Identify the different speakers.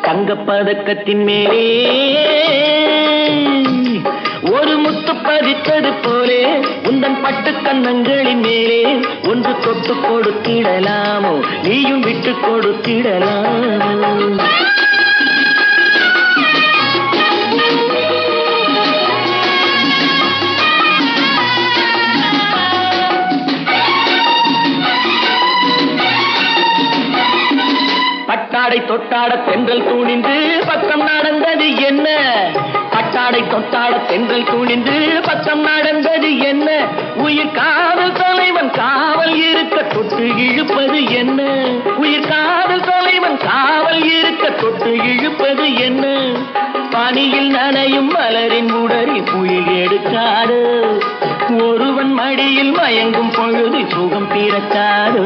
Speaker 1: தங்கப்பதக்கத்தின் மேலே ஒரு முத்து பதித்தது போலே உந்தன் பட்டு கன்னங்களின் மேலே ஒன்று தொட்டு கொடுத்திடலாமோ நீயும் விட்டு கொடுத்திடலாமோ பட்டாடை தொட்டாட தென்றல் தூணிந்து பக்கம் நடந்தது என்ன பட்டாடை தொட்டாட தென்றல் தூணிந்து பக்கம் நடந்தது என்ன உயிர் காதல் தலைவன் காவல் இருக்க தொட்டு இழுப்பது என்ன உயிர் காதல் தலைவன் காவல் இருக்க தொட்டு இழுப்பது என்ன பனியில் நனையும் மலரின் உடலில் புயல் எடுக்காது ஒருவன் மடியில் மயங்கும் பொழுது சுகம் பிறக்காது.